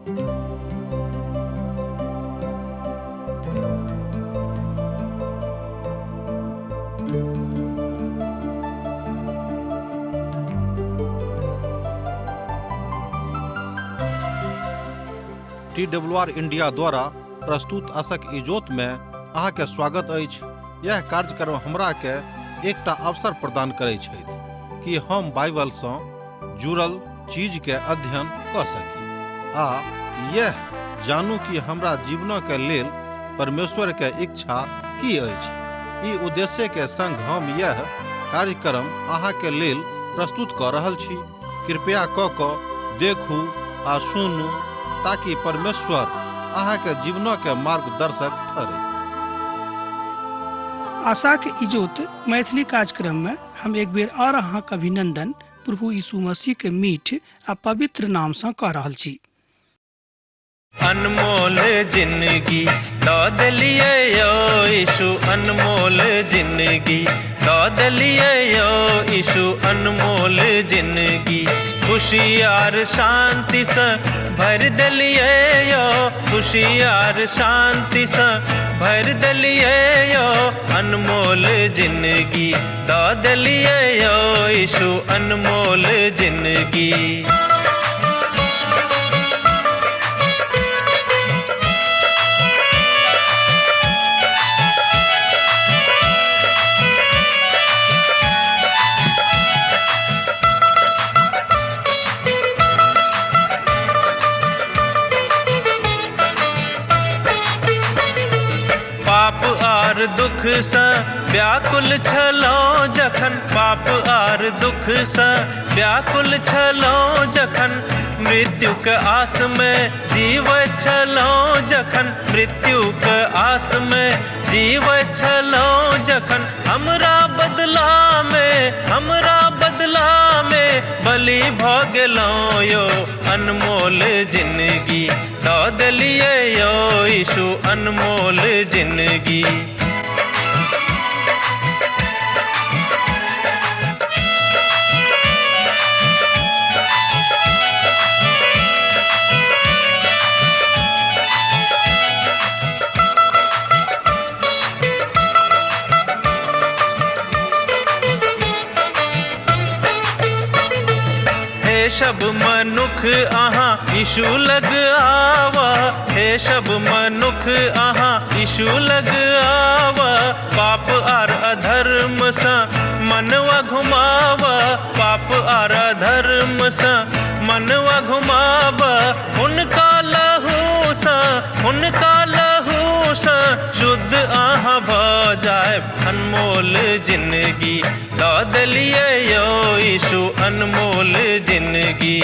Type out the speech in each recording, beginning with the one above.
TWR India द्वारा प्रस्तुत आशक इजोत में अहाँ के स्वागत अछि। यह कार्यक्रम हमरा के एकटा अवसर प्रदान करैत छथि कि हम बाइबल सँ जुड़ल चीज के अध्ययन क सकी आ यह जानू कि हमरा जीवन के लेल परमेश्वर के इच्छा की अछि। ई उद्देश्य के संग हम यह कार्यक्रम अहाँ के लेल प्रस्तुत क रहल छी। कृपया क देखू आ सुनू ताकि परमेश्वर अहाँ के जीवन के मार्गदर्शक ठहरे। आशा के इजोत मैथिली कार्यक्रम में हम एक बेर और अहाँ के अभिनंदन प्रभु यीशु मसीह के मीठ आ पवित्र नाम से कह रहल छी। अनमोल जिंदगी दऽ देलियै यौ यीशु, अनमोल जिंदगी दऽ देलियै यौ यीशु, अनमोल जिंदगी खुशी आर शांति से भर देलियै यौ, खुशी आर शांति से भर देलियै यौ, अनमोल जिंदगी दऽ देलियै यौ यीशु, अनमोल जिंदगी। दुख से व्याकुल छलौ जखन, पाप आर दुख से व्याकुल छलौ जखन, मृत्यु के आस में जीवैत छलौ जखन, मृत्यु के आस में जीवैत छलौ जखन, हमरा बदला में बलि भऽ गेलौ यौ, अनमोल जिंदगी दऽ देलियै यौ यीशु, अनमोल जिंदगी। सब मनुख अहाँ यीशु लग आवा, हे सब मनुख अहाँ यीशु लग आवा, पाप आर अधर्म से मनवा घुमावा, पाप आर अधर्म से मनवा घुमावा, हुनका लहू से शुद्ध अहाँ भऽ जायब, अनमोल जिंदगी दऽ देलियै यौ यीशु, अनमोल जिंदगी।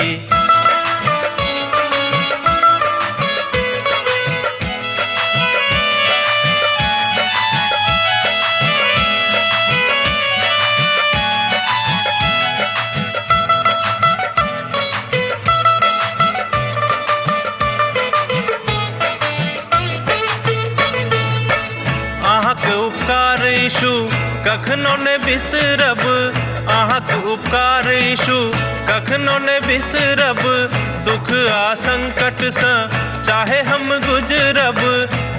यीशु कखनो ने बिसरब, अहाँक उपकार यीशु कखनो ने बिसरब, दुख आ संकट से चाहे हम गुजरब,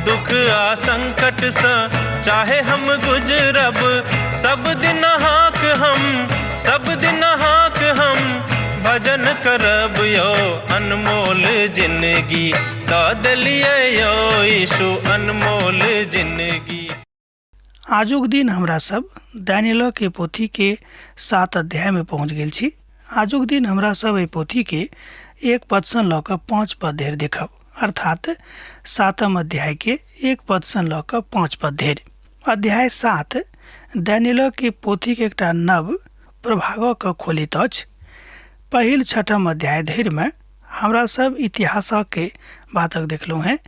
दुख आ संकट से चाहे हम गुजरब, सब दिन अहाँक हम भजन करब यौ, अनमोल जिंदगी दऽ देलियै यौ यीशु, अनमोल जिंदगी। आजुक दिन हमरा सब दानियेल के पोथी के 7 अध्याय में पहुंच गेल छी। आजुक दिन हमरा सब एहि पोथी के 1 पद से लऽ कऽ 5 पद धरि देखब, अर्थात 7म अध्याय के 1 पद से लऽ कऽ 5 पद धरि। अध्याय 7 दानियेल के पोथी के एकटा नव प्रभागक खोलैत अछि। पहिल 6म अध्याय धरि में हमरा सब इतिहास के बातक देखलहुँ हैं,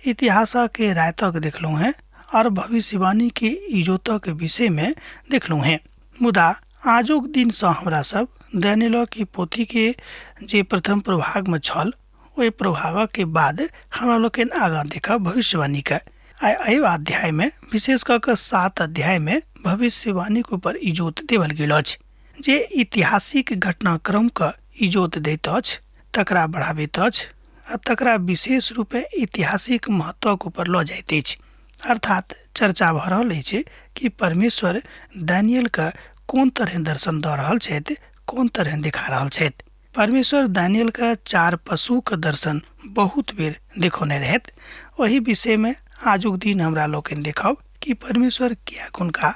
इतिहास के रायतक देखलहुँ हैं और भविष्यवाणी के इजोतक के विषय में देखलहुँ हैं। मुदा आजुक दिन से हमरा सब दानियेल की पोथी के जे प्रथम प्रभाग में छल, ओहि प्रभाग के बाद हमरा लोकनि आगाँ देखब भविष्यवाणी के। एहि अध्याय में विशेष करके 7 अध्याय में भविष्यवाणी के ऊपर इजोत देवल गेल अछि, जे ऐतिहासिक घटनाक्रम के इजोत दैत अछि, तकरा बढ़ाबैत अछि तकरा विशेष रूप में ऐतिहासिक महत्व के ऊपर ल जाइत अछि। अर्थात चर्चा भ रहल अछि कि परमेश्वर दानियल का कोन तरह दर्शन दऽ रहल छथि, कोन तरह दिखा रहल छथि। परमेश्वर दानियल का 4 पशु का दर्शन बहुत बेर देखौने रहत। वही विषय में आजुक दिन हमरा लोकन देखब कि परमेश्वर क्या उनका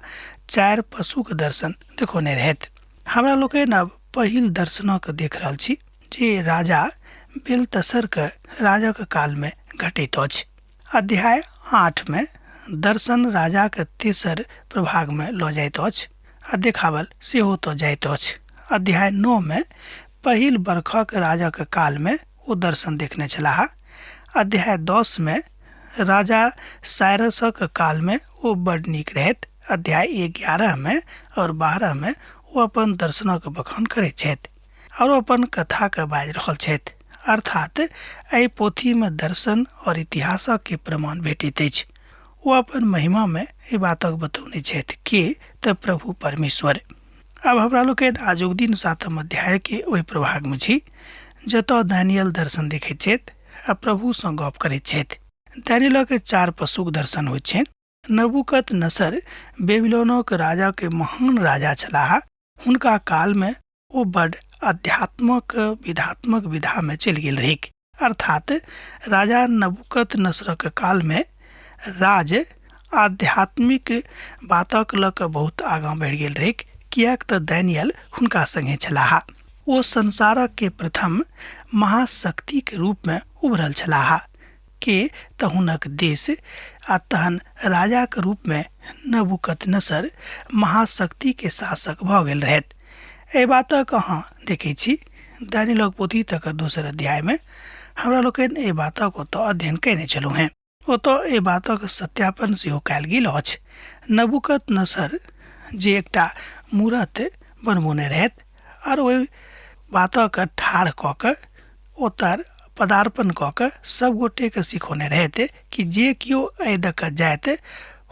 4 पशु के दर्शन देखौने रहत। हमरा लोकन अब पहिल दर्शनक देख रहल छी जे राजा बेलतसर के राजा के काल में घटित अछि। अध्याय 8 में दर्शन राजा के तेसर प्रभाग में ल जाइत अछि आ देखावल सेहो तो जाइत अछि। अध्याय 9 में पहिल बरखा के राजा के काल में वो दर्शन देखने चला। अध्याय 10 में राजा साइरस के काल में वो बड़ नीक रहत। अध्याय 11 में और 12 में वो अपन दर्शनक बखान करे छथि और अपन कथा के बाज रहल छथि। अर्थात एहि पोथी में दर्शन और इतिहासक के प्रमाण भेटित अछि। वो अपन महिमा में ये बातक बतौने छथि कि त प्रभु परमेश्वर। अब हमरा लोग आजुक दिन 7 अध्याय के ओहि प्रभाग में छी जतऽ दानियल दर्शन देखे छथि आ प्रभु सँ गप करैत छथि। दानियल के 4 पशुक दर्शन होइत छनि। नबूकदनेस्सर बेबीलोनक राजा के महान राजा छलाह। हुनका काल में वो बड़ आध्यात्मक विधात्मक विधा में चलि गेल रही। अर्थात राजा नबूकदनेस्सर के काल में राज आध्यात्मिक बातक लऽ कऽ बहुत आगाँ बढ़ि गेल रही, कियाक तऽ दानियल हुनका संगे छलाह। वो संसारक के प्रथम महाशक्ति के रूप में उभरल छलाह के तऽ हुनक देश आ तहन राजा के रूप में नबूकदनेस्सर महाशक्ति के शासक भऽ गेल रहथि। एहि बातक अहाँ देखै छी दानियलक पोथी तक 2 अध्याय में हमरा लोकनि एहि बातक ओतऽ अध्ययन कयने छलहुँ हैं। ओतऽ एहि बातक सत्यापन सेहो कयल गेल अछि। नबूकदनेस्सर जे एकटा मूरत बनबौने रहथि और ओहि बातक ठाढ़ कऽ कऽ ओतर पदार्पण कऽ कऽ सब गोटे के सिखौने रहथि कि जे केओ एहि दऽ कऽ जायत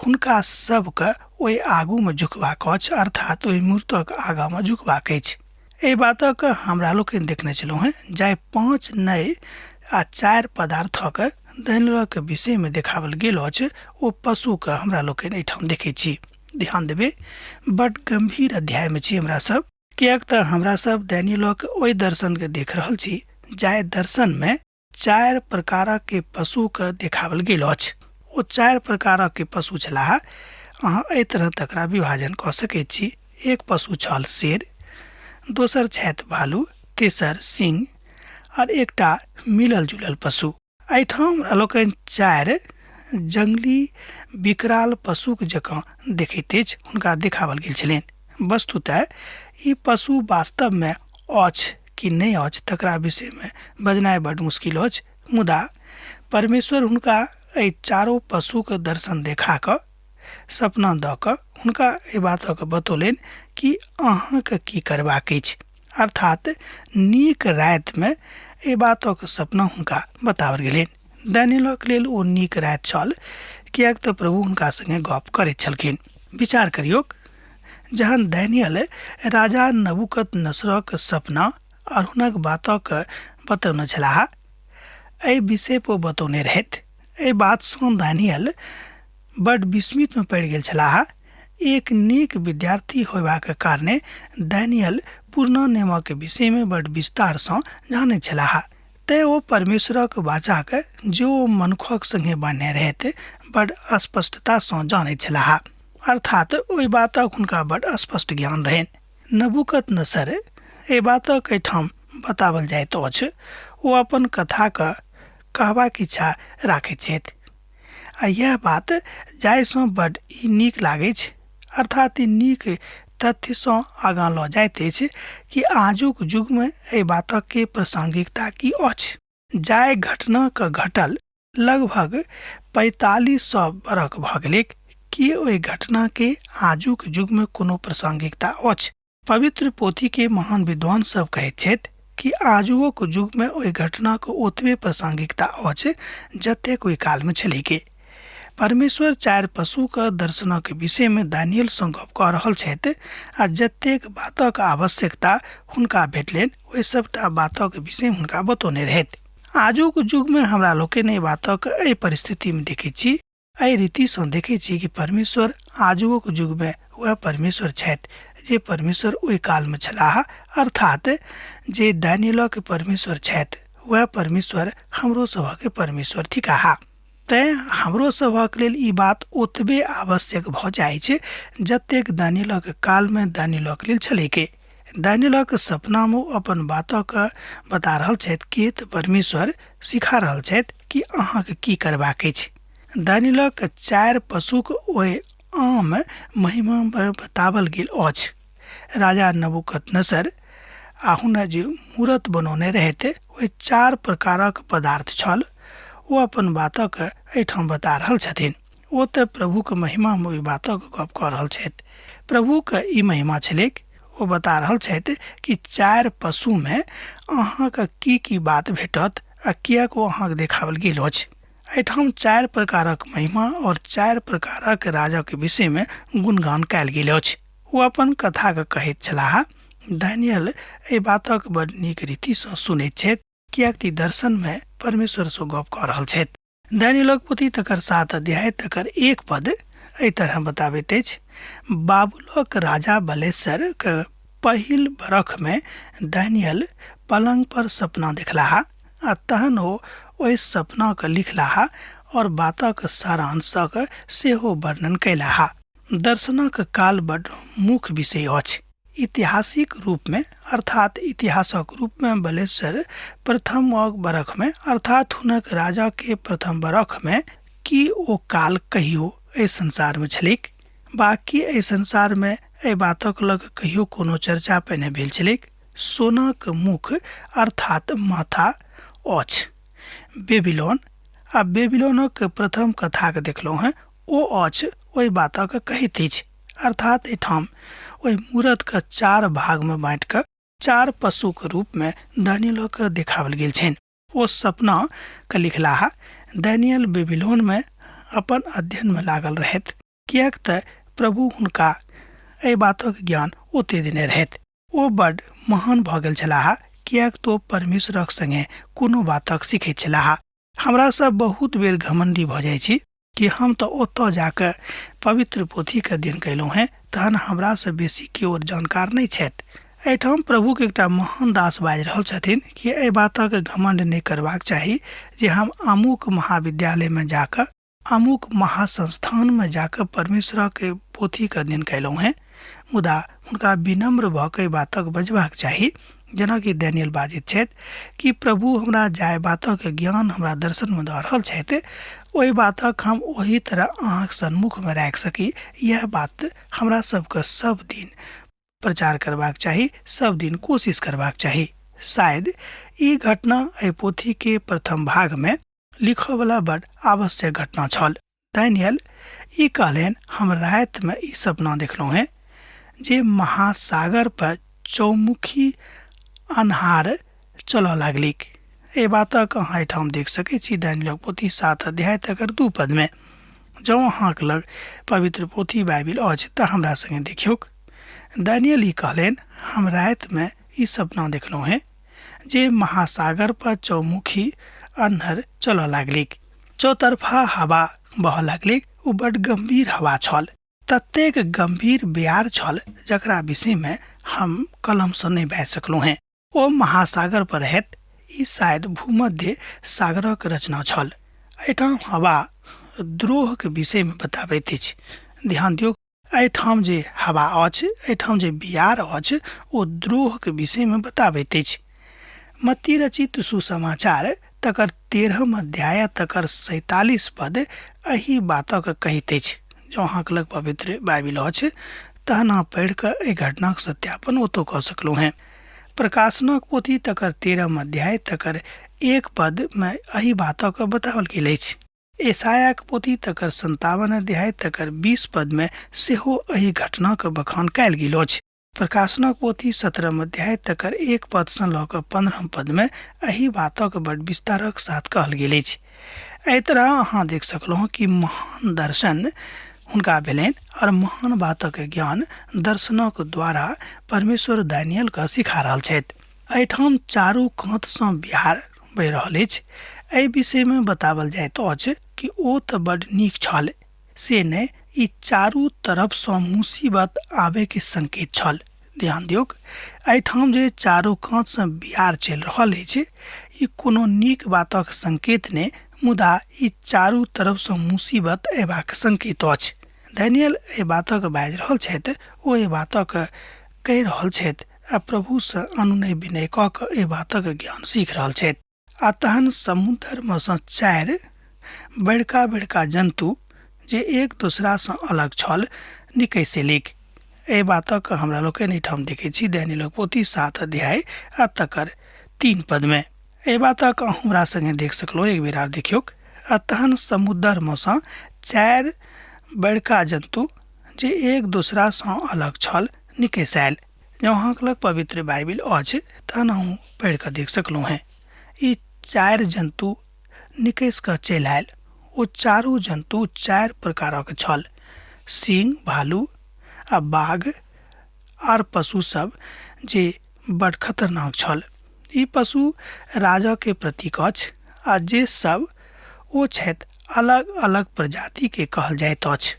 हुनका सबके ओहि आगू में झुकबाक अछि, अर्थात ओहि मूर्तक आगा में झुकबाक अछि। एहि बातक हमरा लोकनि देखने छलहुँ हैं। जाहि 5 नय आ 4 पदार्थक दानियलक विषय में देखावल गेल अछि ओ पशु के हमरा लोकनि एहिठाम देखै छी। ध्यान देबे, बड़ गंभीर अध्याय में छी हमरा सब, कियाक तऽ हमरा सब दानियलक ओहि दर्शन के देख रहल छी जाहि दर्शन में 4 प्रकारक के पशु के देखावल गेल अछि। ओ 4 प्रकारक के पशु छलाह। अहाँ एहि तरह तकरा विभाजन कऽ सकैत छी। एक पशु छल शेर, दोसर छथि भालू, तेसर सिंह और एकटा मिलल जुलल पशु। एहिठाम हमरा लोकनि 4 जंगली विकराल पशुक जकाँ देखैत अछि हुनका देखावल गेल छलनि। वस्तुतः ई पशु वास्तव में अछि कि नहि अछि तकरा विषय में बजनाइ बड़ मुश्किल अछि, मुदा परमेश्वर हुनका एहि 4 पशुक दर्शन देखा कऽ सपना दऽ कऽ हुनका एहि बातक बतौलनि कि अहाँके की करबाक अछि। अर्थात नीक राति में एहि बातक सपना हुनका बताओल गेलनि। दानियलक लेल ओ नीक राति छल, कियाक तऽ प्रभु हुनका संगे गप करैत छलखिन। विचार करियौक, जहन दानियल राजा नबूकदनेस्सरक सपना और हुनक बातक बतौने छलाह, एहि विषय पर बतौने रहथि। एहि बात सँ दानियल बड़ विस्मित में पड़ि गेल छलाह। एक नीक विद्यार्थी होयबाक कारणे दानियल पुरना नियमक विषय में बड़ विस्तार सँ जानै छलाह। तैं ओ परमेश्वरक वाचाक जे ओ मनुखक संगे बान्हे रहथि बड़ स्पष्टता सँ जानैत छलाह। अर्थात ओहि बातक हुनका बड़ स्पष्ट ज्ञान रहनि। नबूकदनेस्सर एहि बातक एहिठाम बतावल जाइत अछि ओ अपन कथा के कहबाक इच्छा राखैत छथि आ यह बात जाहि सँ बड़ ई नीक लागै छै, अर्थात ई नीक तथ्य सँ आगाँ लऽ जाइत अछि कि आजुक युग में एहि बातक के प्रासंगिकता की अछि। जाहि घटना के घटल लगभग 4500 बरख भऽ गेलै कि ओहि घटना के आजुक युग में कोनो प्रासंगिकता अछि। पवित्र पोथी के महान विद्वान सब कहैत छथि कि आजुक युग में ओहि घटना के ओतबे प्रासंगिकता अछि जतेक ओहि काल में छलै के। परमेश्वर 4 पशु के दर्शनक विषय में दानियल सँ गप कऽ रहल छथि आ जतेक बातक आवश्यकता हुनका भेटलनि ओहि सबटा बातक विषय हुनका बतौने रहथि। आजुक युग में हमरा लोग के नहीं बातक ए परिस्थिति में देखे छी, ए रीति से देखे छी कि परमेश्वर आजुक युग में वह परमेश्वर छथि जे परमेश्वर ओहि काल में छलाह, अर्थात जे दानिएल के परमेश्वर छथि वह परमेश्वर हमरो सभक के परमेश्वर थिकाह। तैं हमरो सभक लेल ई बात ओतबे आवश्यक भ जाइ छै जतेक दानिएल के काल में दानिएल के लेल छलै के। दानिएल के सपना में अपन बातक बता रहल छथि कि परमेश्वर सिखा रहल छथि कि अहाँ के की करबाक अछि। दानिएल के 4 पशुक ओहि आम महिमा बतावल गेल अछि। राजा नबूकदनेस्सर हुनर जे मूरत बनौने रहते ओहि 4 प्रकारक पदार्थ छल, ओ अपन बातक एहिठाम बता रहल छथिन। ओ तऽ प्रभु के महिमा में ओहि बातक गप कऽ रहल छथि। प्रभु के ई महिमा छलैक, ओ बता रहल छथि कि 4 पशु में अहाँ के की बात भेटत आ कियाक ओ अहाँ के देखावल गेल अछि। एहिठाम 4 प्रकारक महिमा और 4 प्रकारक राजा के विषय में गुणगान कयल गेल अछि। ओ अपन कथा के कहैत छलाह। दानिएल एहि बातक बड़ नीक रीति से सुनैत छथि, कियाक कि दर्शन में परमेश्वर से गप कऽ रहल छथि। दानिएलक पोथी तकर 7 अध्याय तकर 1 पद एहि तरह बताबैत अछि। बाबुलक राजा बलेसर के पहिल बरख में दानिएल पलंग पर सपना देखलाह, आ तहन ओ ओहि सपना के लिखलाह और बातक सारांशक सेहो वर्णन कैलाह। दर्शनक काल बड़ मुख्य विषय अछि। ऐतिहासिक रूप में अर्थात इतिहासक रूप में बलेसर प्रथम बरख में अर्थात हुनक राजा के प्रथम बरख में की ओ काल कहियो एहि संसार में छलैक, बाकी एहि संसार में एहि बातक लग कहियो कोनो चर्चा पहिने भेल छलैक। सोनाक मुख अर्थात माथा अछि बेबीलोन, आ बेबीलोनक प्रथम कथा के देखलहुँ हैं, ओ अछि ओहि बातक कहैत अछि। अर्थात एठाम ओहि मूरत के 4 भाग में बाँट के 4 पशु के रूप में दानिएल के देखावल गेल छनि। ओ सपना के लिखलाह। दानिएल बेबीलोन में अपन अध्ययन में लागल रहथि, कियाक तऽ प्रभु हुनका एहि बातक ज्ञान ओते देने रहथि। ओ बड़ महान भऽ गेल छलाह, कियाक तो परमेश्वरक संगे कोनो बातक सीखैत छलाह। हमरा सब बहुत बेर घमंडी भऽ जाइ छी कि हम तो ओतऽ जाके पवित्र पोथी के अध्ययन कैलहुँ हैं, तहन हमरा से बेसी केओ जानकार नहीं छथि। एहिठाम प्रभु के एकटा महान दास बाजि रहल छथिन कि एहि बातक घमंड नहीं करबाक चाही जे हम अमुक महाविद्यालय में जाके अमुक महासंस्थान में जाके परमेश्वर के पोथी के अध्ययन कैलहुँ हैं, मुदा हुनका विनम्र भऽ के बातक बजबाक चाही। जेना कि दानिएल बाजैत छथि कि प्रभु हमरा जाय बातक ज्ञान हमरा दर्शन में दऽ रहल छथि, ओहि बातक हम ओही तरह अहाँक सन्मुख में राखि सकी। यह बात हमरा सबके सब दिन प्रचार करबाक चाही, सब दिन कोशिश करबाक चाही। शायद ई घटना एहि पोथी के प्रथम भाग में लिखऽ वाला बड़ आवश्यक घटना छल। दानिएल ई कहलनि, हम रात में ई सपना देखलहुँ हैं जे महासागर पर चौमुखी अन्हार चलऽ लागलिक। ए बातक अहाँ एहिठाम देख सकै छी दानिएलक पोथी 7 अध्याय तकर 2 पद में। जँ अहाँक लग पवित्र पोथी बाइबिल अछि तऽ हमरा संगे देखियौक। दानिएल ई कहलनि, हम रात में ई सपना देखलहुँ हैं जे महासागर पर चौमुखी अन्हर चलऽ लागलिक, चौतरफा हवा बहऽ लागलिक। ओ बड़ गंभीर हवा छल, ततेक गंभीर ब्यार छल जकरा विषय में हम कलम से नहीं बाजि सकलहुँ हैं। ओ महासागर पर रहैत, ई शायद भूमध्य सागरक रचना छल। एहिठाम हवा द्रोह के विषय में बताबैत अछि। ध्यान दियौ, एहिठाम जे हवा अछि, एहिठाम जे बियार अछि, ओ द्रोह के विषय में बताबैत अछि। मत्ती रचित सुसमाचार तकर 13 अध्याय तकर 47 पद एही बातक कहैत अछि। जँ अहाँके लग पवित्र बाइबिल अछि तहन अहाँ पढ़ि कऽ एहि घटनाक सत्यापन ओतऽ कऽ सकलहुँ हैं। प्रकाशनक पोथी तकर 13 अध्याय तकर 1 पद में एही बातक बताओल गेल अछि। एसायाक पोथी तकर 57 अध्याय तकर 20 पद में सेहो एही घटनाक बखान कयल गेल अछि। प्रकाशनक पोथी 17 अध्याय तकर 1 पद से लऽ कऽ 15 पद में एही बातक बड़ विस्तारक साथ कहल गेल अछि। एहि तरह अहाँ देख सकलहुँ कि महान दर्शन हुनका भेलनि और महान बातक ज्ञान दर्शनक द्वारा परमेश्वर दानिएल के सिखा रहल छथि। एहिठाम चारू कात सँ बिहार बहि रहल अछि। एहि विषयमे बतावल जाइत अछि कि ओ तऽ बड नीक छल, से नहि ई चारू तरफसँ मुसीबत आबैके संकेत छल। ध्यान दियौक, एहिठाम जे चारू कातसँ बियार चलि रहल अछि, ई कोनो नीक बातक संकेत नहि, मुदा ई चारू तरफसँ मुसीबत अयबाक संकेत अछि। दानियल एहि बातक बाजि रहल छथि, ओ एहि बातक कहि रहल छथि आ प्रभुसँ अनुनय विनय कऽ कऽ एहि बातक ज्ञान सीख रहल छथि। आ तहन समुद्रमे सँ 4 बड़का बड़का जंतु जे एक दोसरासँ अलग छल निकैस एलिक। एहि बातक हमरा लोकनि एहिठाम देखै छी दानियेलक पोथी 7 अध्याय आ तकर 3 पदमे। एहि बातक हमरा संगे देख सकलहुँ, एक बेर आर देखियौक। आ तहन समुद्रमे सँ 4 बड़का जंतु जे एक दोसरासँ अलग छल निकैस आयल। जँ अहाँक लग पवित्र बाइबिल अछि तहन अहूँ पढ़ि कऽ देख सकलहुँ हेँ। ई 4 जंतु निकैस कऽ चलि आयल। ओ चारू जंतु 4 प्रकारक छल, सिंह, भालू आ बाघ आर पशु सब जे बड़ खतरनाक छल। ई पशु राजा के प्रतीक अछि, आ जे सब ओ छथि अलग अलग प्रजाति के कहल जाइत अछि।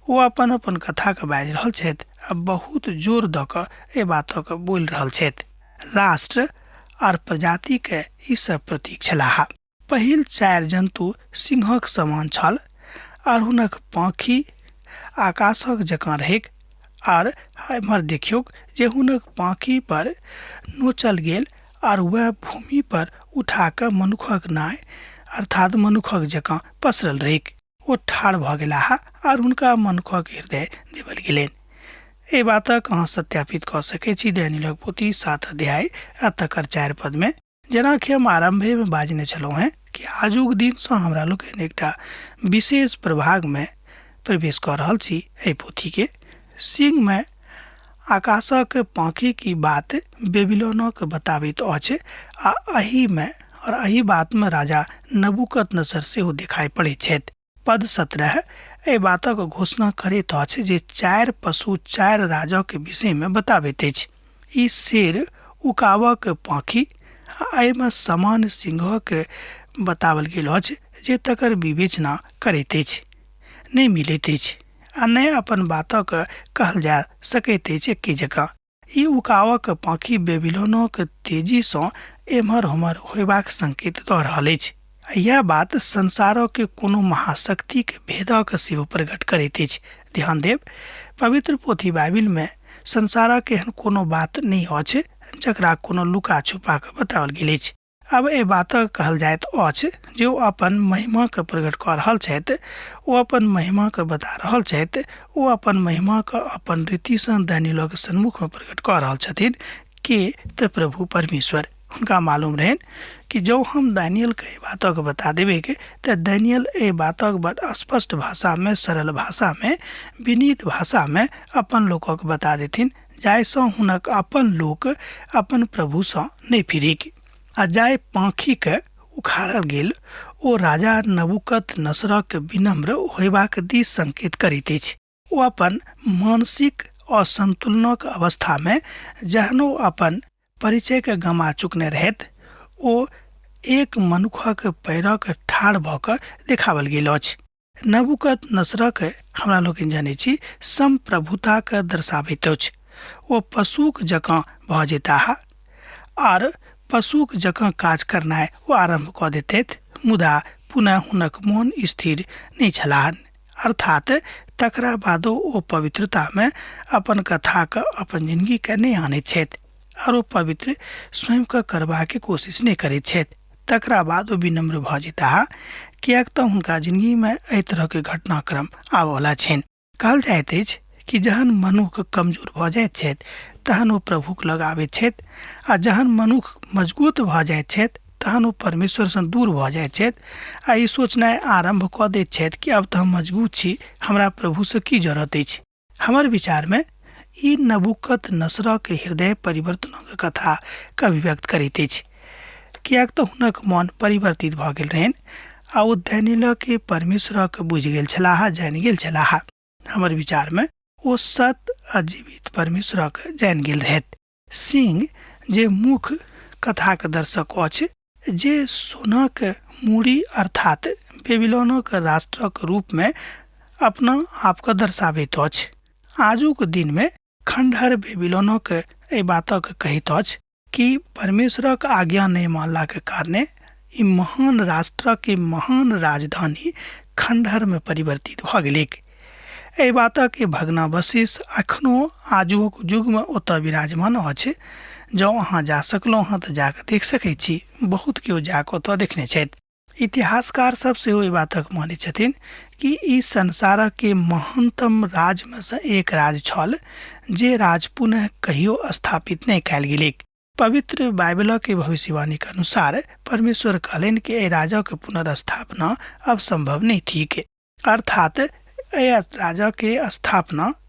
ओ अपन अपन कथा के बाजि रहल छथि आ बहुत जोर दऽ कऽ एहि बातक बोलि रहल छथि। राष्ट्र आर प्रजाति के ई सब प्रतीक छलाह। पहिल 4 जंतु सिंहक समान छल, आर हुनक पाँखि आकाशक जकाँ रहैक। आर एम्हर देखियौक जे हुनक पाँखि पर नोचल गेल आर वह भूमि पर उठा कऽ मनुखक नाय अर्थात मनुखक जकाँ पसरल रहैक। ओ ठाढ़ भऽ गेलाह आर हुनका मनुखक हृदय देवल गेलनि। एहि बातक अहाँ सत्यापित कऽ सकैत छी दानियेलक पोथी 7 अध्याय आ तकर 4 पदमे। जेनाकि हम आरंभेमे बाजने छलहुँ हेँ कि आजुक दिनसँ हमरा लोकनि एकटा विशेष प्रभागमे प्रवेश कऽ रहल छी। एहि पोथीके सिंहमे आकाशक पाँखि की बात बेबीलोनक बताबैत अछि, आ एहि बातमे राजा नबूकदनेस्सर सेहो देखाइ पड़ैत छथि। पद 17 एहि बातक घोषणा करैत अछि जे 4 पशु 4 राजाके विषयमे बताबैत अछि। ई शेर उकाबक पाँखि आ एहिमे समान सिंहक बतावल गेल अछि जे तकर विवेचना करैत अछि, नहि मिलैत अछि आ नहि अपन बातक कहल जा सकैत अछि एके जकाँ। ई उकाबक पाँखि बेबीलोनक तेजीसँ एम्हर उम्हर होयबाक संकेत दऽ रहल अछि। यह बात संसारक कोनो महाशक्तिक भेदक सेहो प्रकट करैत अछि। ध्यान देब, पवित्र पोथी बाइबिलमे संसारक एहन कोनो बात नहि अछि जकरा कोनो लुका छुपा कऽ बताओल गेल अछि। अब एहि बातक कहल जाइत अछि जे ओ अपन महिमाके प्रकट कऽ रहल छथि, ओ अपन महिमाके बता रहल छथि, ओ अपन महिमाके अपन रीतिसँ दानियेलक सन्मुखमे प्रकट कऽ रहल छथिन कि तऽ प्रभु परमेश्वर। हुनका मालूम रहनि कि जँ हम दानियेलके एहि बातक बता देबै तऽ दानियल एहि बातक बड़ स्पष्ट भाषामे, सरल भाषामे, विनीत भाषामे अपन लोकक बता देथिन, जाहिसँ हुनक अपन लोक अपन प्रभुसँ नहि फिरिक। आ जाहि पाँखिके उखाड़ल गेल ओ राजा नबूकदनेस्सरक विनम्र होयबाक दिस संकेत करैत अछि। ओ अपन मानसिक असंतुलनक अवस्थामे जहन ओ अपन परिचयके गमा चुकने रहथि, ओ एक मनुखक पैरक ठाढ़ भऽ कऽ देखावल गेल अछि। नबूकदनेस्सरक हमरा लोकनि जानै छी संप्रभुताके दर्शाबैत अछि। ओ पशुक जकाँ भऽ जेताह आर पशुक जकाँ काज करनाइ ओ आरम्भ कऽ देतैथ, मुदा पुनः हुनक मोन स्थिर नहि छलाहन। अर्थात तकरा बादो ओ पवित्रतामे अपन कथाके अपन जिंदगीके नहि आनैत छथि और ओ पवित्र स्वयंके करबाके कोशिश नहि करैत छथि। तकरा बाद ओ विनम्र भऽ जेताह, किएक तऽ हुनका जिंदगीमे एहि तरहके घटनाक्रम आबयवला छनि। कहल जाइत अछि कि जहन मनुख कमजोर भऽ जाइत छथि तहन ओ प्रभुक लग आबैत छथि, आ जहन मनुख मजबूत भऽ जाइत छथि तहन ओ परमेश्वरसँ दूर भऽ जाइत छथि आ ई सोचनाइ आरम्भ कऽ दैत छथि कि आब तऽ हम मजबूत छी, हमरा प्रभुसँ की जरूरत अछि। हमर विचारमे ई नबूकदनेस्सरक हृदय परिवर्तनक कथाके अभिव्यक्त करैत अछि, किएक तऽ हुनक मन परिवर्तित भऽ गेल रहनि आ ओ दानियेलके परमेश्वरक बुझि गेल छलाह, जानि गेल छलाह। हमर विचारमे ओ सत आ जीवित परमेश्वरक जानि गेल रहथि। सिंह जे मुख्य कथाक दर्शक अछि जे सोनाक मूड़ी अर्थात बेबीलोनक राष्ट्रक रूप में अपना आप को दर्शाबैत अछि। आजुक दिन में खंडहर बेबीलोनक एहि बातक कहैत अछि कि परमेश्वरक आज्ञा नहीं मानला के कारणे ई महान राष्ट्र के महान राजधानी खंडहर में परिवर्तित भ गेलैक। एहि बातक के भग्नावशेष अखनो आजुक युग में ओतऽ विराजमान अछि। जँ अहाँ जा सकलहुँ हँ तऽ जाकऽ देख सकै छी। बहुत केओ जाकऽ ओतऽ देखने छथि। इतिहासकार सब सेहो एहि बातक मानै छथिन कि ई संसारक के महानतम राज में से एक राज छल जे राज पुनः कहियो स्थापित नहीं कयल गेलैक। पवित्र बाइबल के भविष्यवाणी के अनुसार परमेश्वर कहलनि कि एहि राजा के पुनर्स्थापना अब संभव नहीं थी, अर्थात राजा के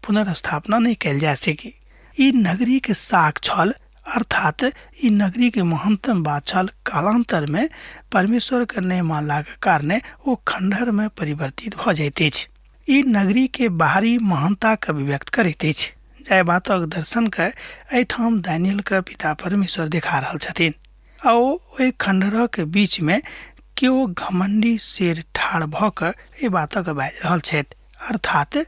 पुनर्स्थापना नहीं कयल जा सकी। ई नगरी के साख छल, अर्थात ई नगरी के महानतम बात छल। कालांतर में परमेश्वर के नहीं मानला के कारणे वो खंडहर में परिवर्तित भ जाइत अछि। ई नगरी के बाहरी महानता के अभिव्यक्त करैत अछि। जाहि बातक दर्शन के एहिठाम दानियल के पिता परमेश्वर देखा रहल छथिन। आ ओहि खंडहर के बीच में केओ घमंडी शेर ठाढ़ भ कऽ एहि बातक बाजि रहल छथि, अर्थात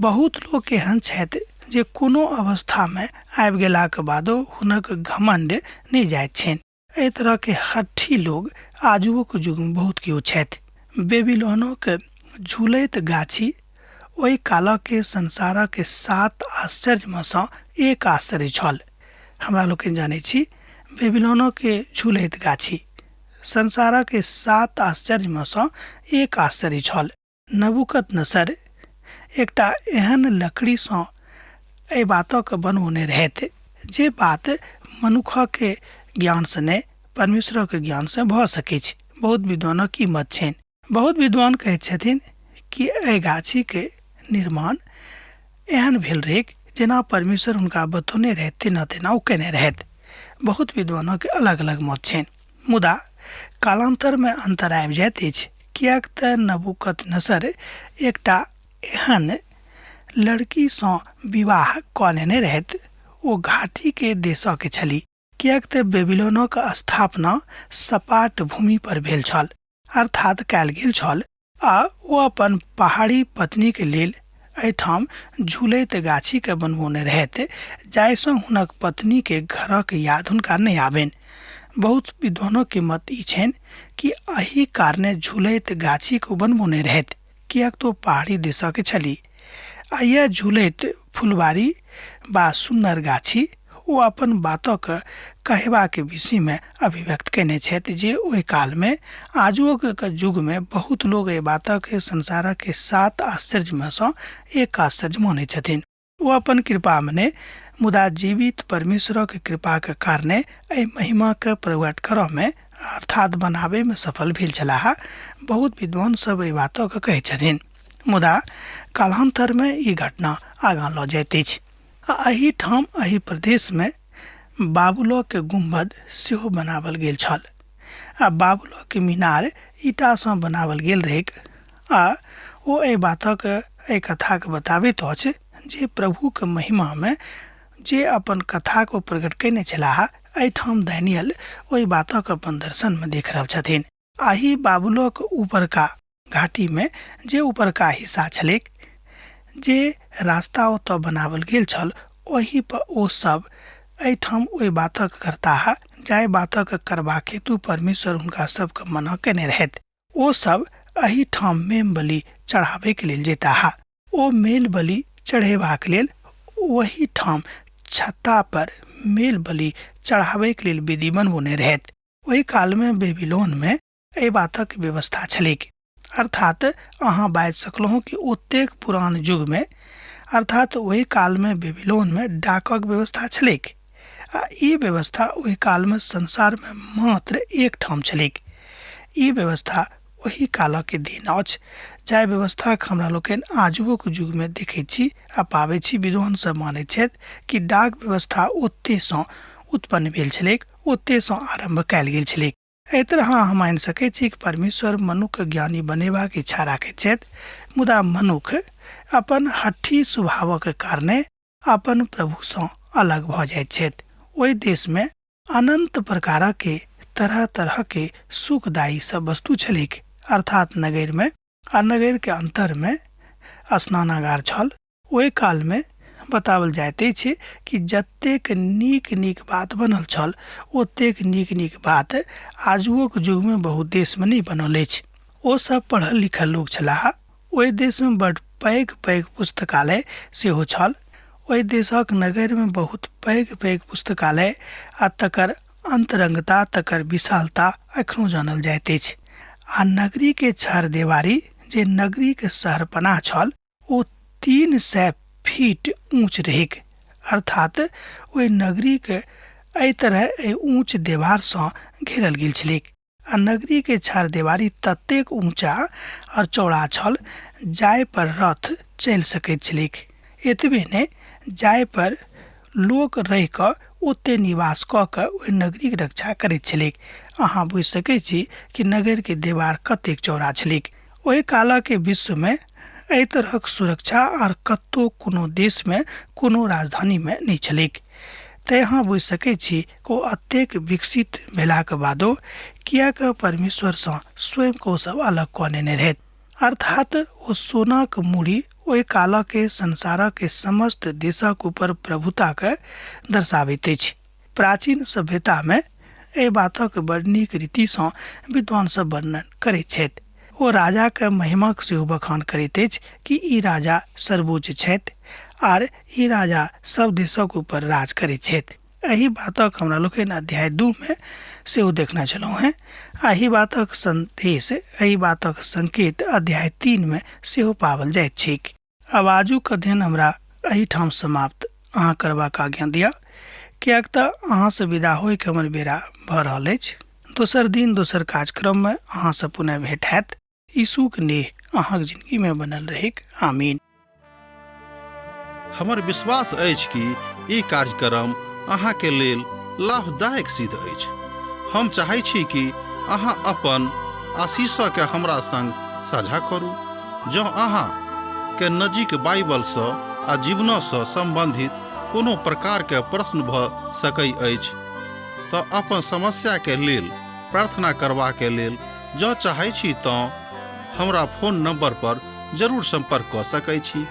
बहुत लोग एहन छथि जे कोनो अवस्था में आबि गेलाक बादो हुनक घमंड नहीं जाइत छनि। एहि तरह के हठी लोग आजुक युग में बहुत केओ छथि। बेबीलोनक झूलैत गाछी ओहि काल के संसार के 7 आश्चर्य में से एक आश्चर्य छल। हमरा लोग जानै छी बेबीलोन के झूलैत गाछी संसार के 7 आश्चर्य में से एक आश्चर्य छल। नबूकदनेस्सर एकटा एहन लकड़ी से एहि बातक बनौने रहथि जे बात मनुख के ज्ञान से नहीं परमेश्वर के ज्ञान से भ सकै छै। बहुत विद्वानक ई मत छनि। बहुत विद्वान कहैत छथिन कि एहि गाछी के निर्माण एहन भेल रहैक जेना परमेश्वर हुनका बतौने रहथि तेना तेना ओ केने रहथि। बहुत विद्वानक के अलग अलग मत छनि, मुदा कालांतर में अंतर आबि जाइत अछि। कियाक तऽ नबूकदनेस्सर एकटा एहन लड़की से विवाह कऽ लेने रहथि। ओ घाटी के देशक के छली, कियाक तऽ बेबीलोनक स्थापना सपाट भूमि पर भेल छल, अर्थात कयल गेल छल। आ ओ अपन पहाड़ी पत्नी के लेल एहिठाम झूलैत गाछी के बनबौने रहथि जाहिसँ हुनक पत्नी के घरक याद हुनका नहीं आबनि। बहुत विद्वानों के मत ई छनि कि एही कारणे झूलैत गाछी को बनबौने रहथि, कियाक तो पहाड़ी देशक के छली। आ यह झूलैत फुलबाड़ी बा सुन्नर गाछी ओ अपन बातक कहबा के विषय में अभिव्यक्त केने छथि जे ओहि काल में आजुक के युग में बहुत लोग एहि बातक संसार के 7 आश्चर्य में से एक आश्चर्य मानै छथिन। ओ अपन कृपा में मुदा जीवित परमेश्वर के कृपा के कारणे एहि महिमा के प्रकट करऽ में अर्थात बनाबे में सफल भेल छलाह। बहुत विद्वान सब एहि बातक कहै छथिन, मुदा कालांतर में ई घटना आगाँ लऽ जाइत अछि। एही ठाम एही प्रदेश में बाबुलो के गुम्बद सेहो बनावल गेल छल। आ बाबुलो के मीनार ईटा से बनावल गेल रहैक। आ ओ एहि बातक एहि कथा के बताबैत अछि जे प्रभु के महिमा में जे अपन कथा को प्रकट केने छलाह। एहिठाम दानियल ओहि बातक अपन दर्शन में देख रहल छथिन। आही बाबुलो के ऊपर का घाटी में जे ऊपर का हिस्सा छलैक, जे रास्ता ओतऽ बनावल गेल छल, ओही पर ओ सब एहिठाम ओहि बातक करताह जाहि बातक करबाक हेतु परमेश्वर हुनका सबके मना केने रहथि। ओ सब एही ठाम मेम बलि चढ़ाबे के लेल जेताह। ओ मेल बलि चढ़ेबाक लेल वही ठाम छत्ता पर मेल बलि चढ़ाबे के लेल वेदी बनबौने रहथि। ओहि काल में बेबीलोन में एहि बातक व्यवस्था छलैक, अर्थात अहाँ बाजि सकलहुँ कि ओतेक पुरान युग में अर्थात ओहि काल में बेबीलोन में डाकक व्यवस्था छलैक। आ ई व्यवस्था ओहि काल में संसार में मात्र एक ठाम छलैक। ई व्यवस्था ओहि काल के देन अछि जाहि व्यवस्था के हमरा लोकनि आजुक युग में देखैत छी आ पाबै छी। विद्वान सब मानैत छथि कि डाक व्यवस्था ओते सँ उत्पन्न भेल छलैक, ओते सँ आरंभ कयल गेल छलैक। एहि तरह हम मानि सकैत छी कि परमेश्वर मनुख ज्ञानी बनेबाक इच्छा राखैत छथि, मुदा मनुख अपन हठी स्वभावक कारणे अपन प्रभु सँ अलग भऽ जाइत छथि। ओहि देश में अनंत प्रकार के तरह तरह के सुखदायी सब वस्तु छलिक, अर्थात नगर में आ नगर के अंतर में स्नानागार छल। ओहि काल में बतावल जाते छै कि जतेक नीक नीक बात बनल छल ओतेक नीक नीक बात आजुओ के युग में बहुत देश में नहीं बनल अछि। ओ सब पढ़ल लिखल लोग छलाह। ओहि देश में बड़ पैघ पैघ पुस्तकालय सेहो छल। ओहि देशक नगर में बहुत पैघ पैघ पुस्तकालय आ तकर अंतरंगता, तकर विशालता अखनो जानल जाइत अछि। आ नगरी के छर देवारी जे नगरी के शहरपनाह छल ओ 300 फीट ऊंच रहेक, अर्थात ओहि नगरी के एहि तरह ऊंच देवार सँ घेरल गेल छलेक। आ नगरी के छर देवारी ततेक ऊंचा और चौड़ा छल जाय पर रथ चलि सकैत छलेक। एतबे ने जाय पर लोक रहि कऽ ओते निवास कऽ कऽ ओहि नगरी के रक्षा करैत छलेक। अहाँ बुझि सकैत छी कि नगर के देवार कतेक चौड़ा छलेक। ओहि काल के विश्व में एहि तरहक सुरक्षा आर कतौ कोनो देश में कोनो राजधानी में नहीं छलेक। तै अहाँ बुझि सकैत छी कि अतेक विकसित भेलाक बादो कियाक परमेश्वर सँ स्वयं को सब अलग कऽ नेने रहैत, अर्थात ओ सोनाक मूड़ी ओहि काल के संसार के समस्त देशक ऊपर प्रभुता के दर्शाबैत अछि। प्राचीन सभ्यता में एहि बातक बड़ नीक रीति सँ विद्वान सब वर्णन करैत छथि। ओ राजा के महिमाक सेहो बखान करैत अछि कि ई राजा सर्वोच्च छथि आर ई राजा सब देशक ऊपर राज करैत छथि। एहि बातक हमरा लोकनि अध्याय 2 में सेहो देखने छलहुँ हैं। एहि बातक संदेश, एहि बातक संकेत अध्याय 3 में सेहो पावल जाइत छैक। अब आजुक अध्ययन हमरा एहिठाम समाप्त अहाँ करबाक आज्ञा दिअ, कियाक तऽ अहाँ से विदा होय के हमर बेरा भऽ रहल अछि। दोसर दिन दोसर कार्यक्रम में अहाँ से पुनः भेंट हैत। यीशुक नेह अहाँक जिंदगी में बनल रहेक। आमीन। हमर विश्वास अछि कि ई कार्यक्रम अहाँ के लेल लाभदायक सिद्ध अछि। हम चाहै छी कि अहाँ अपन आशीषों के हमरा संग साझा करू। जँ अहाँ के नजीक बाइबल सँ आ जीवन सँ संबंधित कोनो प्रकार के प्रश्न भऽ सकै अछि तऽ अपन समस्या के लेल प्रार्थना करबा के लेल जँ चाहै छी तऽ हमरा फोन नंबर पर जरूर संपर्क कऽ सकै छी।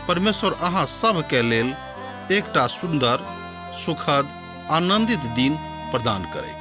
परमेश्वर अहाँ सब के लेल एकटा सुंदर, सुखद, आनंदित दिन प्रदान करै।